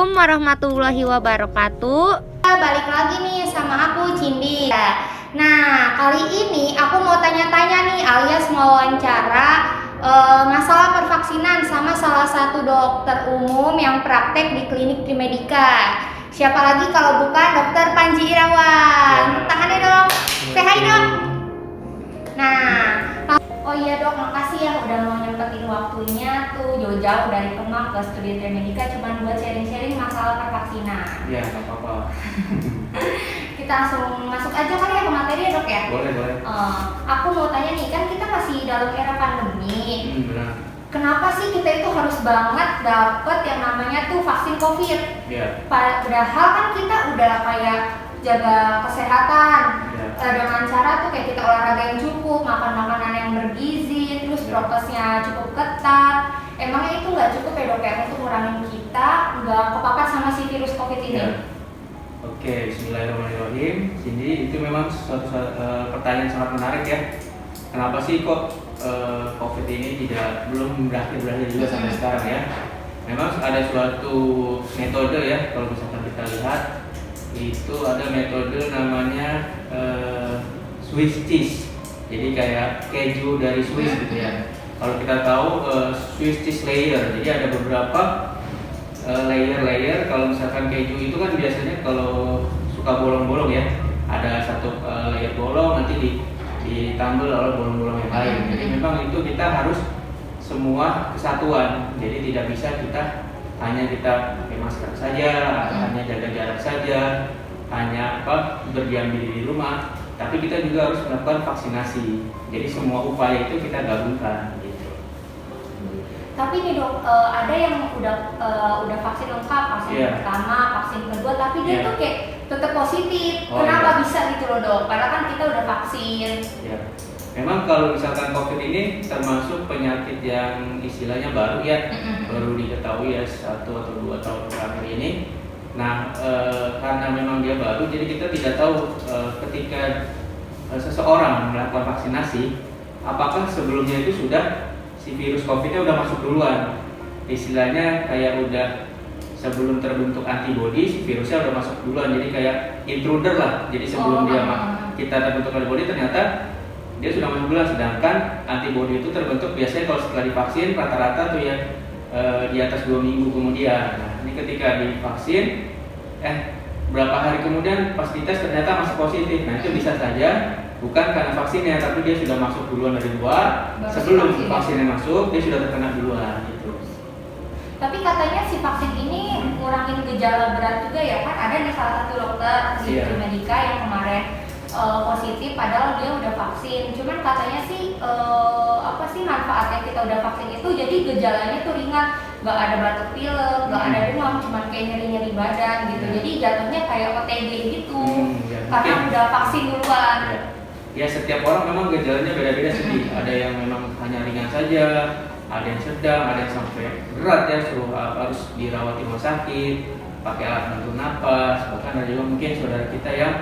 Assalamualaikum warahmatullahi wabarakatuh. Balik lagi nih sama aku Cindy. Nah, kali ini aku mau tanya-tanya nih alias mau wawancara masalah pervaksinan sama salah satu dokter umum yang praktek di klinik Trimedika. Siapa lagi kalau bukan Dokter Panji Irawan? Tangannya dong. Say hi dong. Nah, oh iya dok, makasih ya udah mau nyempetin waktunya tuh jauh-jauh dari Kemang ke studi Trimedika cuma buat sharing-sharing masalah pervaksinan. Iya, nggak apa-apa. Kita langsung masuk aja kali ya ke materi ya dok ya? Boleh. Aku mau tanya nih, kan kita masih dalam era pandemi. Benar. Kenapa sih kita itu harus banget dapet yang namanya tuh vaksin COVID? Iya. Padahal kan kita udah kayak jaga kesehatan. Dengan cara tuh kayak kita olahraga yang cukup, makan makanan yang bergizi, terus prokesnya cukup ketat. Emangnya itu nggak cukup ya dok ya untuk ngurangin kita nggak kepapar sama si virus COVID ini? Ya. Oke, Bismillahirrahmanirrahim. Cindy, itu memang suatu pertanyaan sangat menarik ya. Kenapa sih kok COVID ini belum berakhir juga sampai sekarang ya? Memang ada suatu metode ya, kalau misalkan kita lihat itu ada metode namanya Swiss cheese. Jadi kayak keju dari Swiss gitu ya. Kalau kita tahu Swiss cheese layer, jadi ada beberapa layer. Kalau misalkan keju itu kan biasanya kalau suka bolong-bolong ya, ada satu layer bolong nanti ditambal oleh bolong-bolong yang lain. Jadi memang itu kita harus semua kesatuan. Jadi tidak bisa kita hanya pakai masker saja, atau hanya jaga jarak saja, hanya berdiam diri di rumah, tapi kita juga harus melakukan vaksinasi. Jadi semua upaya itu kita gabungkan gitu. Tapi nih dok, ada yang udah vaksin lengkap, vaksin pertama, vaksin kedua, tapi dia tuh kayak tetap positif. Kenapa bisa gitu loh dok? Padahal kan kita udah vaksin. Ya. Memang kalau misalkan COVID ini termasuk penyakit yang istilahnya baru ya, baru diketahui ya 1 atau 2 tahun terakhir ini. Nah, karena memang dia baru, jadi kita tidak tahu ketika seseorang melakukan vaksinasi, apakah sebelumnya itu sudah si virus COVID-nya udah masuk duluan. Istilahnya kayak udah sebelum terbentuk antibodi, si virusnya udah masuk duluan. Jadi kayak intruder lah. Jadi sebelum kita terbentuk antibodi, ternyata dia sudah masuk duluan. Sedangkan antibodi itu terbentuk biasanya kalau setelah divaksin rata-rata tuh ya di atas 2 minggu kemudian. Nah, ini ketika divaksin, berapa hari kemudian pas dites ternyata masih positif. Nah, itu bisa saja bukan karena vaksinnya, tapi dia sudah masuk duluan dari luar. Sebelum vaksinnya masuk, dia sudah terkena duluan gitu. Tapi katanya si vaksin ini ngurangin gejala berat juga ya kan? Ada nih salah satu dokter di Trimedika yang kemarin positif padahal dia udah vaksin. Cuman katanya sih apa sih manfaatnya kita udah vaksin itu, jadi gejalanya tuh ringan, nggak ada batuk pilek, nggak ada demam, cuman kayak nyeri-nyeri badan gitu. Jadi jatuhnya kayak OTG gitu karena udah vaksin duluan. Ya, setiap orang memang gejalanya beda-beda sih. Ada yang memang hanya ringan saja, ada yang sedang, ada yang sampai berat ya, harus dirawat di rumah sakit, pakai alat bantu napas. Bahkan ada juga mungkin saudara kita yang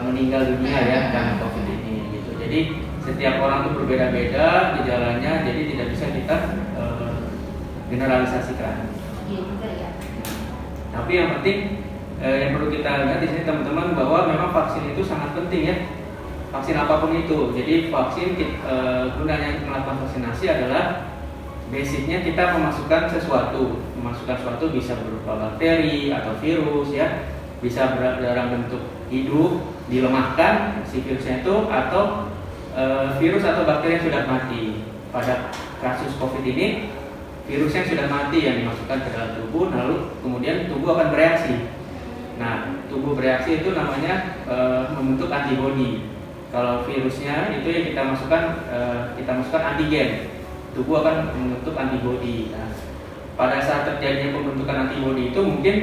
meninggal dunia ya karena COVID ini gitu. Jadi setiap orang itu berbeda-beda gejalanya, jadi tidak bisa kita generalisasikan. Iya juga ya. Tapi yang penting yang perlu kita lihat di sini teman-teman, bahwa memang vaksin itu sangat penting ya. Vaksin apapun itu. Jadi vaksin gunanya melakukan vaksinasi adalah basicnya kita memasukkan sesuatu bisa berupa bakteri atau virus ya, bisa dalam bentuk hidup dilemahkan si virusnya itu, atau virus atau bakteri yang sudah mati. Pada kasus COVID ini virusnya sudah mati yang dimasukkan ke dalam tubuh, lalu kemudian tubuh akan bereaksi. Nah, tubuh bereaksi itu namanya membentuk antibodi. Kalau virusnya itu yang kita masukkan antigen, tubuh akan membentuk antibodi. Nah, pada saat terjadinya pembentukan antibodi itu mungkin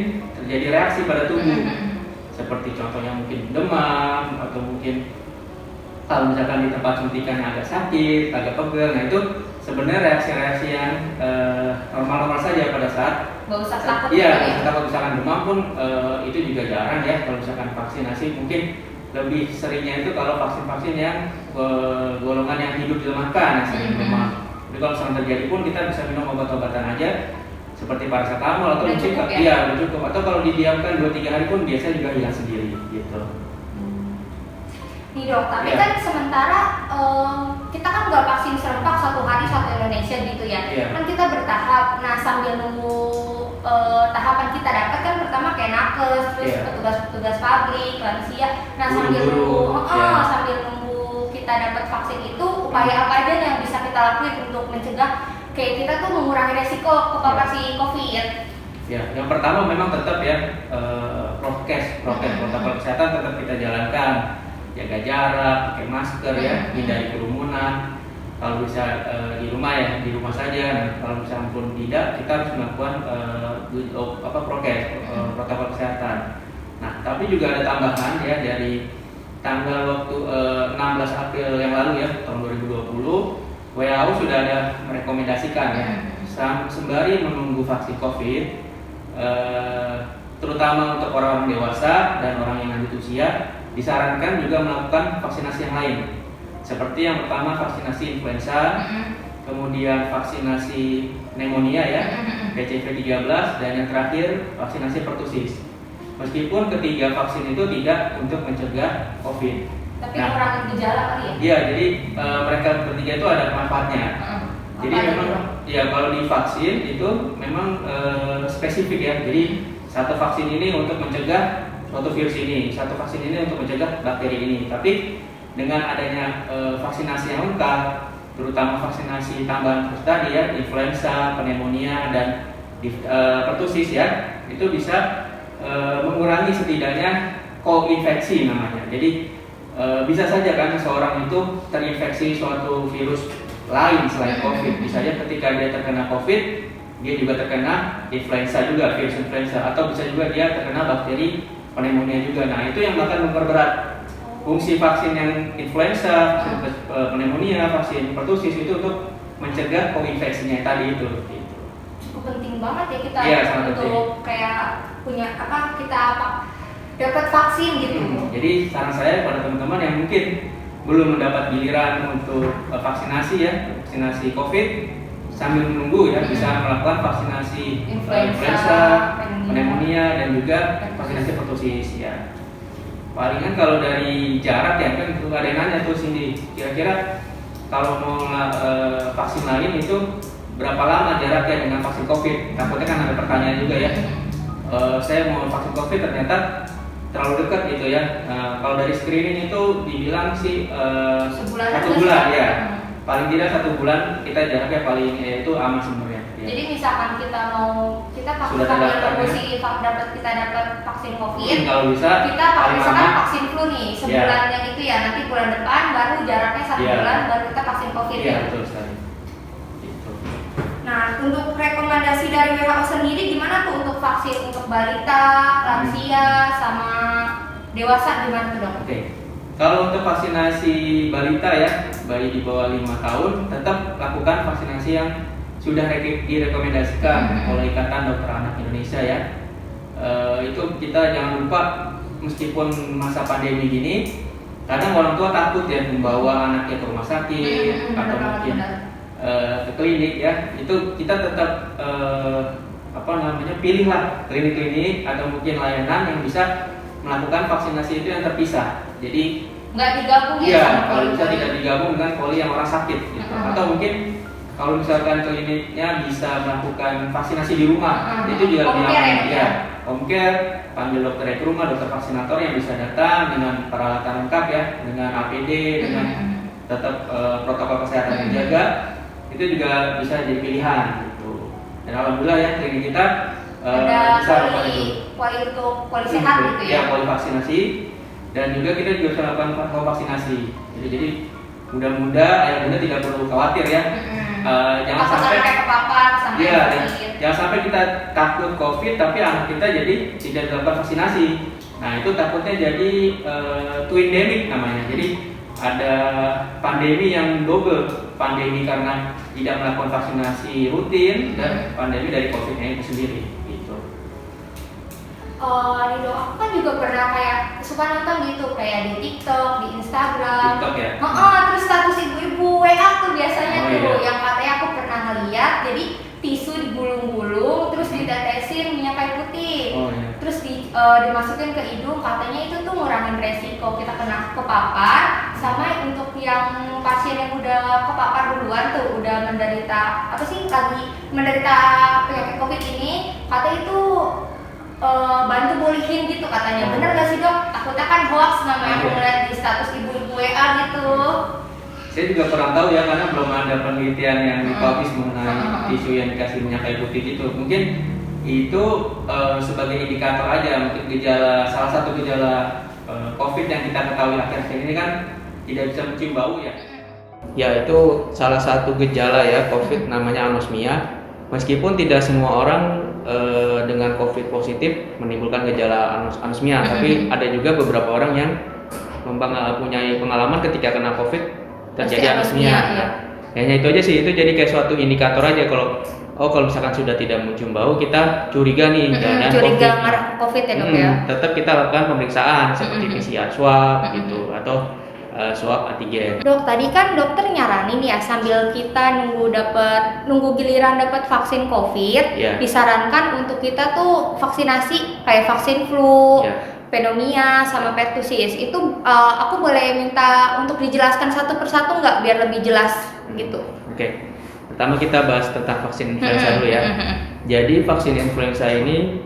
terjadi reaksi pada tubuh. Seperti contohnya mungkin demam, atau mungkin kalau misalkan di tempat suntikan yang agak sakit, agak pegel. Nah, itu sebenarnya reaksi-reaksi yang normal-normal saja pada saat nggak usah takut. Iya, kalau misalkan demam pun itu juga jarang ya. Kalau misalkan vaksinasi mungkin lebih seringnya itu kalau vaksin-vaksin yang golongan yang hidup dilemahkan yang sering demam. Jadi kalau misalkan terjadi pun kita bisa minum obat-obatan aja seperti paracetamol atau Udah mungkin cukup ya? iya udah cukup, atau kalau didiamkan 2-3 hari pun biasanya juga hilang sendiri gitu. Nih dok, tapi Iya. kan sementara kita kan nggak vaksin serempak satu hari satu Indonesia gitu ya. Iya. Kan kita bertahap. Nah sambil nunggu tahapan kita dapat kan pertama kayak nakes, terus Iya. petugas-petugas pabrik, lansia. Nah sambil Guru-guru, nunggu, iya. sambil nunggu kita dapat vaksin itu, upaya apa aja yang bisa kita lakuin untuk mencegah kayak kita tuh mengurangi resiko kepapar si COVID? Ya, yang pertama memang tetap ya prokes protokol kesehatan tetap kita jalankan, jaga jarak, pakai masker ya, hindari kerumunan. Kalau bisa di rumah ya, di rumah saja. Nah, kalau misalnya pun tidak, kita harus melakukan prokes protokol kesehatan. Nah, tapi juga ada tambahan ya dari tanggal waktu 16 April yang lalu ya tahun 2020, WHO sudah ada merekomendasikan ya sembari menunggu vaksin COVID, terutama untuk orang dewasa dan orang yang lanjut usia, disarankan juga melakukan vaksinasi yang lain. Seperti yang pertama vaksinasi influenza, kemudian vaksinasi pneumonia ya, PCV 13, dan yang terakhir vaksinasi pertusis. Meskipun ketiga vaksin itu tidak untuk mencegah COVID. Tapi Nah, mengurangi gejala kali ya? Iya, jadi mereka bertiga itu ada manfaatnya. Jadi Apa memang itu? ya kalau divaksin itu memang spesifik ya. Jadi satu vaksin ini untuk mencegah suatu virus ini, satu vaksin ini untuk mencegah bakteri ini. Tapi dengan adanya vaksinasi yang lengkap, terutama vaksinasi tambahan tadi ya, influenza, pneumonia, dan pertusis ya, itu bisa mengurangi setidaknya koinfeksi namanya. Jadi bisa saja kan seseorang itu terinfeksi suatu virus lain selain COVID. Bisa saja ketika dia terkena COVID, dia juga terkena influenza juga, virus influenza, atau bisa juga dia terkena bakteri pneumonia juga. Nah, itu yang akan memperberat fungsi vaksin yang influenza, pneumonia, vaksin pertusis itu untuk mencegah koinfeksinya tadi itu. Gitu. Cukup penting banget ya kita Iya, sangat untuk penting. kayak punya dapat vaksin gitu. Jadi saran saya kepada teman-teman yang mungkin belum mendapat giliran untuk vaksinasi ya, vaksinasi COVID, sambil menunggu ya bisa melakukan vaksinasi influenza, pneumonia, dan juga vaksinasi pertusis ya. Palingan kalau dari jarak ya kan itu ada yang nanya tuh Cindy, kira-kira kalau mau vaksin lain itu berapa lama jaraknya dengan vaksin COVID? Takutnya kan ada pertanyaan juga ya. Saya mau vaksin COVID ternyata terlalu dekat gitu ya. Kalau dari screening itu dibilang sih Sebulan 1 aja bulan sih. ya. Paling tidak 1 bulan kita jaraknya paling itu aman sebenarnya. Ya. Jadi misalkan kita Sudah sambil terdaftar, nunggu ya. kita dapat vaksin COVID, Mungkin kalau bisa kita paling misalkan lama. vaksin flu nih sebulan yang itu ya, nanti bulan depan baru jaraknya 1 Iya. bulan baru kita vaksin COVID Iya ya. betul sekali. Gitu. Nah, untuk rekomendasi dari WHO sendiri gimana tuh untuk vaksin untuk balita, lansia, sama dewasa gimana tuh dok? Oke. Kalau untuk vaksinasi balita ya, bayi di bawah 5 tahun, tetap lakukan vaksinasi yang sudah direkomendasikan oleh Ikatan Dokter Anak Indonesia ya. Itu kita jangan lupa, meskipun masa pandemi gini, kadang orang tua takut ya membawa anaknya ke rumah sakit atau mungkin ke klinik ya. Itu kita tetap pilihlah klinik-klinik atau mungkin layanan yang bisa melakukan vaksinasi itu yang terpisah. Jadi Nggak digabung ya iya, sama kalau bisa poli-poli? tidak digabung dengan poli yang orang sakit gitu. Atau mungkin kalau misalkan kliniknya bisa melakukan vaksinasi di rumah, itu juga lebih Home care aman. ya? Ya, home care, panggil dokter ke rumah, dokter vaksinator yang bisa datang dengan peralatan lengkap ya, dengan APD, dengan tetap protokol kesehatan dijaga, itu juga bisa jadi pilihan gitu. Dan alhamdulillah ya klinik kita Ada bisa melakukan itu. poli sehat gitu ya? Ya, poli vaksinasi, dan juga kita juga bisa melakukan vaksinasi. Jadi mudah-mudahan ayah bunda tidak perlu khawatir ya. Jangan sampai kayak kepapar sama Iya, sakit. jangan sampai kita takut COVID tapi anak kita jadi tidak dilakukan vaksinasi. Nah, itu takutnya jadi twindemic namanya. Jadi ada pandemi yang double, pandemi karena tidak melakukan vaksinasi rutin dan pandemi dari COVID-nya itu sendiri. Gitu. Nih dok, aku kan juga pernah kayak suka nonton gitu kayak di TikTok, di Instagram. TikTok ya? Terus status ibu-ibu WA tuh biasanya Oh, tuh iya. yang katanya aku pernah ngeliat, jadi tisu digulung-gulung, terus dimasukin ke hidung, katanya itu tuh ngurangin resiko kita kena kepapar. Sama untuk yang pasien yang udah kepapar duluan tuh, udah menderita lagi menderita penyakit COVID ini, katanya itu bantu bolehin gitu katanya. Bener gak sih dok? Takutnya kan hoax namanya, aku ngeliat di status ibu-ibu WA gitu. Saya juga kurang tahu ya, karena belum ada penelitian yang dipublish mengenai tisu yang dikasih minyak kayu putih itu. Mungkin itu sebagai indikator aja, mungkin salah satu gejala COVID yang kita ketahui akhir-akhir ini kan tidak bisa mencium bau ya. Ya, itu salah satu gejala ya COVID, namanya anosmia. Meskipun tidak semua orang dengan COVID positif menimbulkan gejala anosmia, tapi ada juga beberapa orang yang mempunyai pengalaman ketika kena COVID terjadi anosmia. Ya. Hanya itu aja sih, itu jadi kayak suatu indikator aja kalau misalkan sudah tidak mencium bau, kita curiga nih dan curiga ngarah COVID ya dok ya. Tetap kita lakukan pemeriksaan seperti PCR swab gitu atau swab antigen. Dok, tadi kan dokter nyaranin ya sambil kita nunggu giliran dapat vaksin COVID, disarankan untuk kita tuh vaksinasi kayak vaksin flu, pneumonia sama pertusis. Itu aku boleh minta untuk dijelaskan satu persatu nggak biar lebih jelas gitu? Oke. Pertama kita bahas tentang vaksin influenza dulu ya. Jadi vaksin influenza ini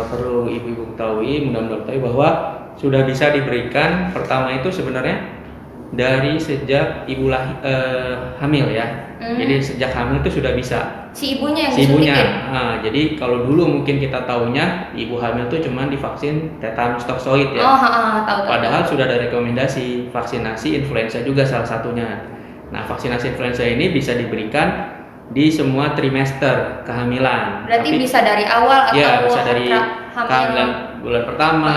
perlu ibu-ibu ketahui, mudah-mudahan ketahui bahwa sudah bisa diberikan pertama itu sebenarnya dari sejak ibu hamil ya. Jadi sejak hamil itu sudah bisa. Si ibunya yang disuntikin. Jadi kalau dulu mungkin kita taunya ibu hamil itu cuma divaksin tetanus toksoid ya. Tahu. Padahal sudah ada rekomendasi vaksinasi influenza juga salah satunya. Nah, vaksinasi influenza ini bisa diberikan di semua trimester kehamilan. Berarti bisa dari awal atau bisa dari kehamilan bulan pertama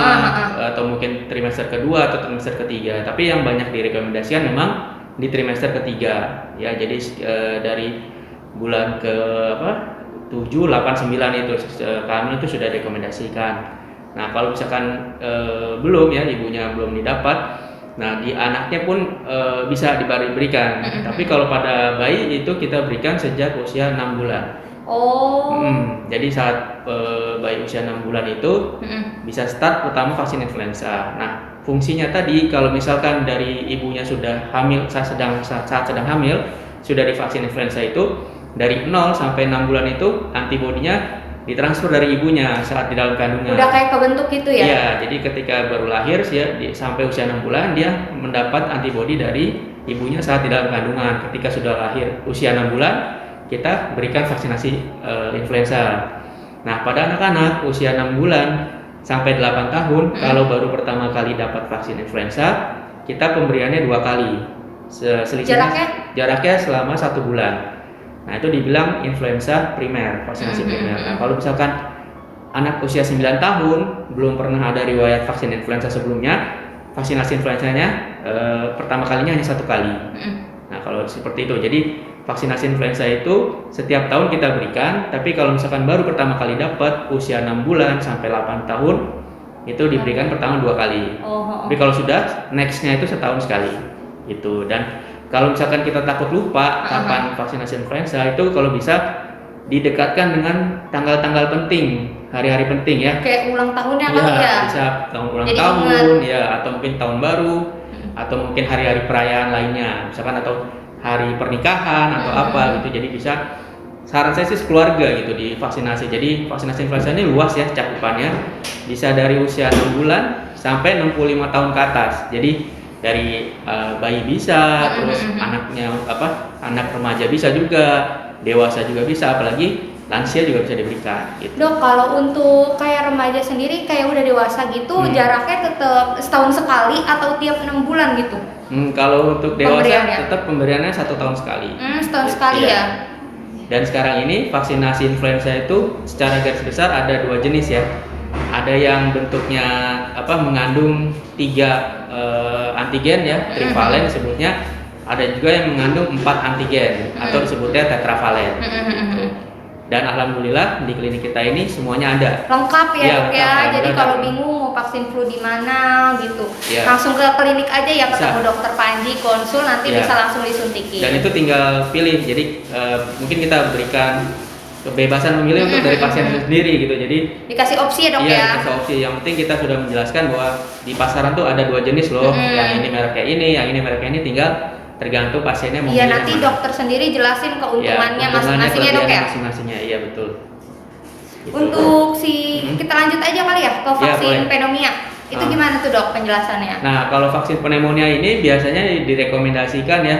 atau mungkin trimester kedua atau trimester ketiga. Tapi yang banyak direkomendasikan memang di trimester ketiga. Ya, jadi dari bulan ke 7, 8, 9 itu kehamilan itu sudah direkomendasikan. Nah, kalau misalkan belum ya, ibunya belum didapat, nah di anaknya pun bisa diberikan. Tapi kalau pada bayi itu kita berikan sejak usia 6 bulan. Jadi saat bayi usia 6 bulan itu bisa start pertama vaksin influenza. Nah, fungsinya tadi kalau misalkan dari ibunya sudah hamil, saat sedang hamil sudah divaksin influenza itu, dari 0 sampai 6 bulan itu antibodinya ditransfer dari ibunya saat di dalam kandungan. Udah kayak kebentuk gitu ya? Iya, jadi ketika baru lahir sampai usia 6 bulan dia mendapat antibodi dari ibunya saat di dalam kandungan. Ketika sudah lahir usia 6 bulan, kita berikan vaksinasi influenza. Nah, pada anak-anak usia 6 bulan sampai 8 tahun, kalau baru pertama kali dapat vaksin influenza, kita pemberiannya 2 kali. Jaraknya selama 1 bulan. Nah, itu dibilang influenza primer, vaksinasi primer. Nah, kalau misalkan anak usia 9 tahun belum pernah ada riwayat vaksin influenza sebelumnya, vaksinasi influenzanya pertama kalinya hanya 1 kali. Nah, kalau seperti itu, jadi vaksinasi influenza itu setiap tahun kita berikan, tapi kalau misalkan baru pertama kali dapat usia 6 bulan sampai 8 tahun, itu diberikan pertama 2 kali. Tapi kalau sudah, nextnya itu setahun sekali. Gitu. Dan kalau misalkan kita takut lupa kapan vaksinasi influenza, itu kalau bisa didekatkan dengan tanggal-tanggal penting, hari-hari penting ya. Kayak ulang tahunnya kali ya. Bisa ulang tahun ya, atau mungkin tahun baru, atau mungkin hari-hari perayaan lainnya, misalkan atau hari pernikahan atau apa gitu. Jadi bisa, saran saya sih keluarga gitu divaksinasi. Jadi vaksinasi influenza ini luas ya cakupannya, bisa dari usia 6 bulan sampai 65 tahun ke atas. Jadi dari bayi bisa, terus anak remaja bisa juga, dewasa juga bisa, apalagi lansia juga bisa diberikan gitu. Dok, kalau untuk kayak remaja sendiri kayak udah dewasa gitu, jaraknya tetap setahun sekali atau tiap 6 bulan gitu? Kalau untuk dewasa tetap pemberiannya 1 tahun sekali. Setahun sekali ya. Dan sekarang ini vaksinasi influenza itu secara garis besar ada 2 jenis ya. Ada yang bentuknya mengandung 3 antigen ya, trivalen disebutnya. Ada juga yang mengandung 4 antigen atau disebutnya tetravalen. Dan alhamdulillah di klinik kita ini semuanya ada. Lengkap ya dok ya. Jadi kalau bingung mau vaksin flu di mana gitu, langsung ke klinik aja ya, ketemu dokter Panji, konsul, nanti bisa langsung disuntikin. Dan itu tinggal pilih. Jadi mungkin kita berikan kebebasan memilih untuk dari pasien itu sendiri gitu. Jadi Dikasih opsi ya dok iya, ya. dikasih opsi. Yang penting kita sudah menjelaskan bahwa di pasaran tuh ada 2 jenis loh. Yang ini merek kayak ini, yang ini merek kayak ini, tinggal tergantung pasiennya mau Iya milih nanti yang mana. dokter sendiri jelasin Ya, keuntungannya masing-masing ya dok kelebihannya ya. masing-masingnya, iya betul. Gitu. Untuk kita lanjut aja kali ya ke vaksin boleh. pneumonia. Itu Ah. gimana tuh dok penjelasannya? Nah, kalau vaksin pneumonia ini biasanya direkomendasikan ya,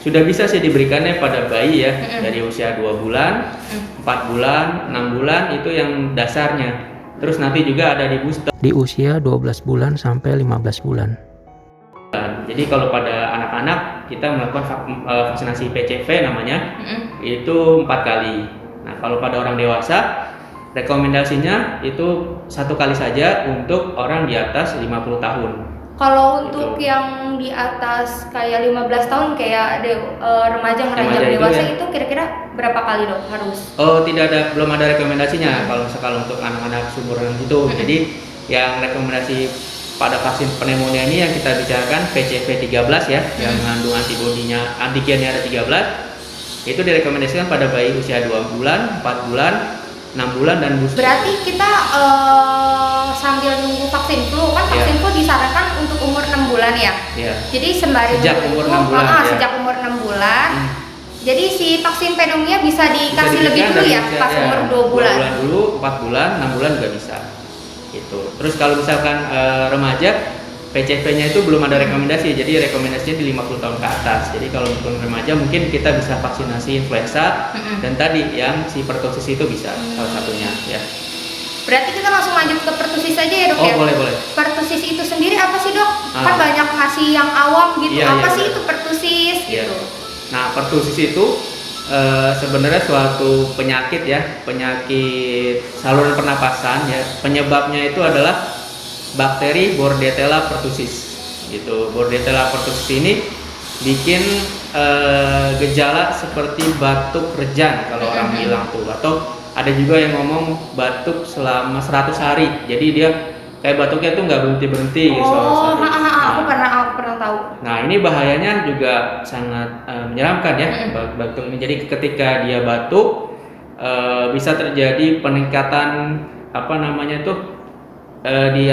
sudah bisa sih diberikannya pada bayi ya, dari usia 2 bulan, 4 bulan, 6 bulan itu yang dasarnya. Terus nanti juga ada di booster di usia 12 bulan sampai 15 bulan. Jadi kalau pada anak-anak kita melakukan vaksinasi PCV namanya, itu 4 kali. Nah, kalau pada orang dewasa rekomendasinya itu 1 kali saja untuk orang di atas 50 tahun. Kalau untuk Gitu. yang di atas kayak 15 tahun kayak remaja Remaja itu dewasa ya. itu kira-kira berapa kali dok harus? Oh, belum ada rekomendasinya kalau misalkan untuk anak-anak seumuran itu. Jadi yang rekomendasi pada vaksin pneumonia ini yang kita bicarakan PCV 13 ya, yang mengandung antibodinya, antigennya ada 13. Itu direkomendasikan pada bayi usia 2 bulan, 4 bulan, 6 bulan dan booster. Berarti kita sambil nunggu vaksin flu kan vaksin flu disarankan untuk umur 6 bulan ya. Ya. Jadi sembari Sejak nunggu umur itu, 6 bulan, ya. sejak umur 6 bulan. Jadi si vaksin pneumonia bisa dikasih Bisa lebih diberikan dulu dari ya usia, pas umur 2 bulan. 2 bulan dulu, 4 bulan, 6 bulan juga bisa. Gitu. Terus kalau misalkan remaja, PCV-nya itu belum ada rekomendasi, jadi rekomendasinya di 50 tahun ke atas. Jadi kalau untuk remaja mungkin kita bisa vaksinasi influenza dan tadi yang si pertusis itu bisa salah satunya ya. Berarti kita langsung lanjut ke pertusis aja ya dok Oh, ya? boleh. Pertusis itu sendiri apa sih dok? Ah. Kan banyak ngasih yang awam gitu. Iya, apa iya, sih iya. itu pertusis Iya. gitu? Nah, pertusis itu sebenarnya suatu penyakit ya, penyakit saluran pernapasan ya. Penyebabnya itu adalah bakteri Bordetella pertussis. Gitu. Bordetella pertussis ini bikin gejala seperti batuk rejan kalau orang bilang tuh, atau ada juga yang ngomong batuk selama 100 hari. Jadi dia kayak batuknya tuh nggak berhenti-berhenti gitu selama 100 hari. Aku pernah tahu. Nah, ini bahayanya juga sangat menyeramkan ya, batuk ini. Jadi ketika dia batuk bisa terjadi peningkatan apa namanya tuh di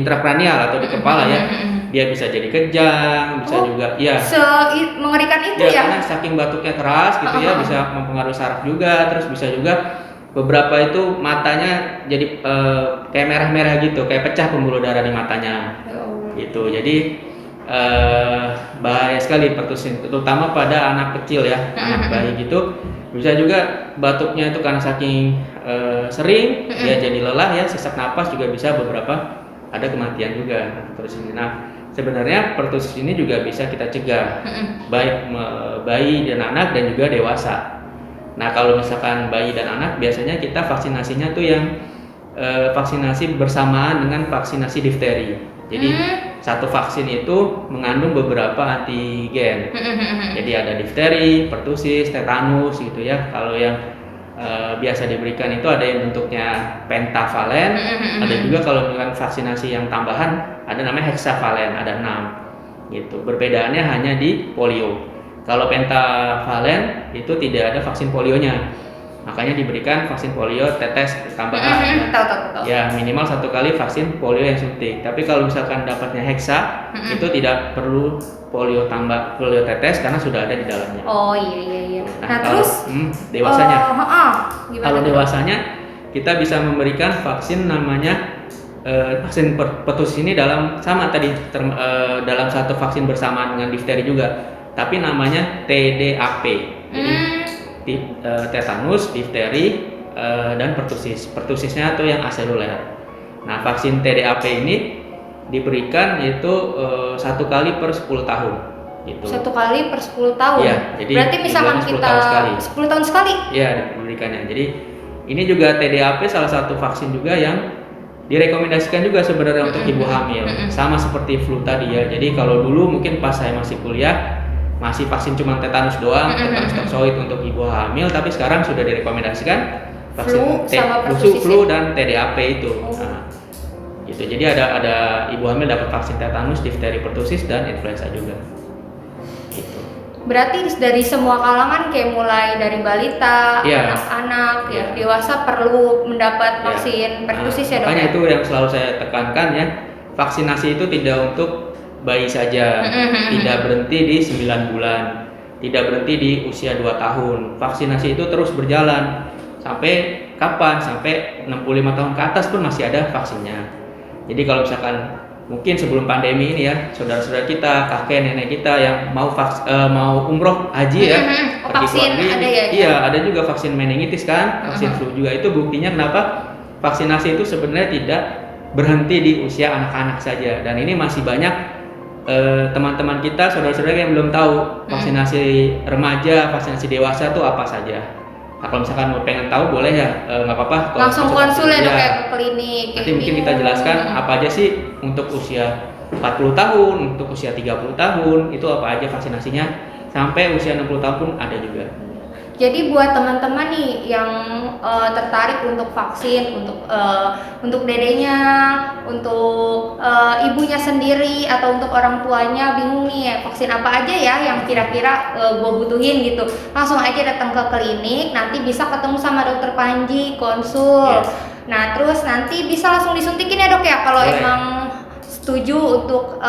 intrakranial atau di kepala ya. Dia bisa jadi kejang, bisa juga ya. Mengerikan itu Ya, ya. karena saking batuknya keras gitu ya, bisa mempengaruhi saraf juga, terus bisa juga beberapa itu matanya jadi kayak merah-merah gitu, kayak pecah pembuluh darah di matanya. Gitu. Jadi bahaya sekali pertusis, terutama pada anak kecil ya, anak bayi gitu. Bisa juga batuknya itu karena saking sering dia jadi lelah ya, sesak napas juga bisa, beberapa ada kematian juga pertusis ini. Nah, sebenarnya pertusis ini juga bisa kita cegah baik bayi dan anak dan juga dewasa. Nah, kalau misalkan bayi dan anak biasanya kita vaksinasinya tuh yang vaksinasi bersamaan dengan vaksinasi difteri. Jadi satu vaksin itu mengandung beberapa antigen. Jadi ada difteri, pertusis, tetanus gitu ya. Kalau yang biasa diberikan itu ada yang bentuknya pentavalen, ada juga kalau misalkan vaksinasi yang tambahan ada namanya hexavalen, ada 6 gitu. Perbedaannya hanya di polio. Kalau pentavalen itu tidak ada vaksin polionya, makanya diberikan vaksin polio tetes tambahan. Tahu. Ya, minimal 1 kali vaksin polio yang suntik. Tapi kalau misalkan dapatnya hexa, itu tidak perlu polio tetes karena sudah ada di dalamnya. Oh iya. Nah kalau, terus dewasanya. Gimana Kalau tuh? dewasanya kita bisa memberikan vaksin namanya vaksin pertusis ini dalam dalam satu vaksin bersamaan dengan difteri juga. Tapi namanya TDAP. Jadi tetanus, difteri, dan pertusis. Pertusisnya itu yang aseluler. Nah, vaksin TDAP ini diberikan itu 1 kali per 10 tahun. Gitu. 1 kali per 10 tahun. Iya, jadi berarti misalkan 10 kita tahun sekali. 10 tahun sekali. Iya, diberikannya. Jadi ini juga TDAP salah satu vaksin juga yang direkomendasikan juga sebenarnya untuk ibu hamil. Sama seperti flu tadi ya. Jadi kalau dulu mungkin pas saya masih kuliah masih vaksin cuma tetanus doang, tetanus toksoid untuk ibu hamil, tapi sekarang sudah direkomendasikan vaksin flu dan TDAP itu. Nah, gitu. Jadi ada ibu hamil dapat vaksin tetanus, difteri, pertusis dan influenza juga. Gitu. Berarti dari semua kalangan kayak mulai dari balita, Iya. anak-anak, ya Iya. dewasa perlu mendapat Ya. vaksin pertusis ya dok. Makanya ya? itu yang selalu saya tekankan ya, vaksinasi itu tidak untuk bayi saja, tidak berhenti di 9 bulan, tidak berhenti di usia 2 tahun. Vaksinasi itu terus berjalan sampai kapan? Sampai 65 tahun ke atas pun masih ada vaksinnya. Jadi kalau misalkan mungkin sebelum pandemi ini ya, saudara-saudara kita, kakek nenek kita yang mau umroh haji ya, Oh, pergi ke vaksin luar negeri, ada ya? iya ada juga vaksin meningitis kan, vaksin flu juga. Itu buktinya kenapa vaksinasi itu sebenarnya tidak berhenti di usia anak-anak saja, dan ini masih banyak teman-teman kita, saudara-saudara yang belum tahu vaksinasi remaja, vaksinasi dewasa itu apa saja. Nah, kalau misalkan mau pengen tahu boleh ya, nggak apa-apa. kalau Langsung konsul ya dok iya. ya ke klinik. Nanti mungkin kita jelaskan apa aja sih untuk usia 40 tahun, untuk usia 30 tahun, itu apa aja vaksinasinya, sampai usia 60 tahun pun ada juga. Jadi buat teman-teman nih yang tertarik untuk vaksin, untuk dedenya, untuk ibunya sendiri atau untuk orang tuanya bingung nih ya, vaksin apa aja ya yang kira-kira gue butuhin gitu, langsung aja datang ke klinik, nanti bisa ketemu sama dokter Panji, konsul. Yes. Nah terus nanti bisa langsung disuntikin ya dok ya kalau Boleh. emang setuju untuk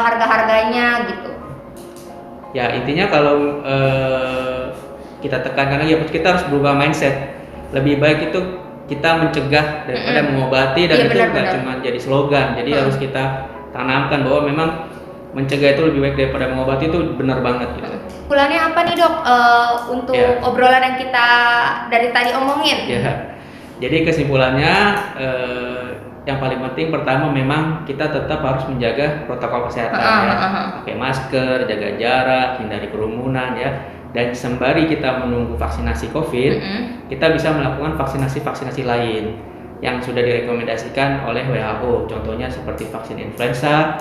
harga-harganya gitu. Ya intinya kalau kita tekankan lagi, kita harus berubah mindset. Lebih baik itu kita mencegah daripada mengobati, dan Iya, itu nggak benar-benar. cuma jadi slogan. Jadi harus kita tanamkan bahwa memang mencegah itu lebih baik daripada mengobati, itu benar banget gitu. Kesimpulannya apa nih dok untuk Ya. obrolan yang kita dari tadi omongin? Ya. Jadi kesimpulannya yang paling penting pertama memang kita tetap harus menjaga protokol kesehatan ya. Pakai masker, jaga jarak, hindari kerumunan ya. Dan sembari kita menunggu vaksinasi COVID, kita bisa melakukan vaksinasi-vaksinasi lain yang sudah direkomendasikan oleh WHO. Contohnya seperti vaksin influenza,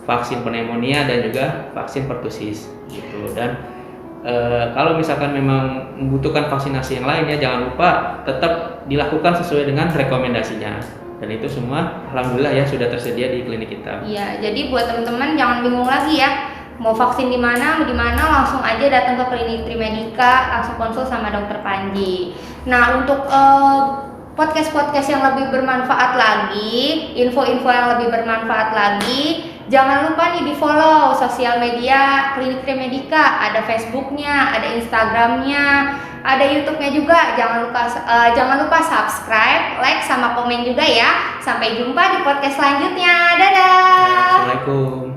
vaksin pneumonia, dan juga vaksin pertusis gitu. Dan kalau misalkan memang membutuhkan vaksinasi yang lain ya, jangan lupa tetap dilakukan sesuai dengan rekomendasinya. Dan itu semua alhamdulillah ya sudah tersedia di klinik kita. Iya, jadi buat teman-teman jangan bingung lagi ya. Mau vaksin di mana, langsung aja datang ke klinik Trimedica, langsung konsul sama dokter Panji. Nah, untuk podcast-podcast yang lebih bermanfaat lagi, info-info yang lebih bermanfaat lagi, jangan lupa nih di follow sosial media klinik Trimedica. Ada Facebooknya, ada Instagramnya, ada YouTube-nya juga. Jangan lupa subscribe, like, sama komen juga ya. Sampai jumpa di podcast selanjutnya. Dadah. Assalamualaikum.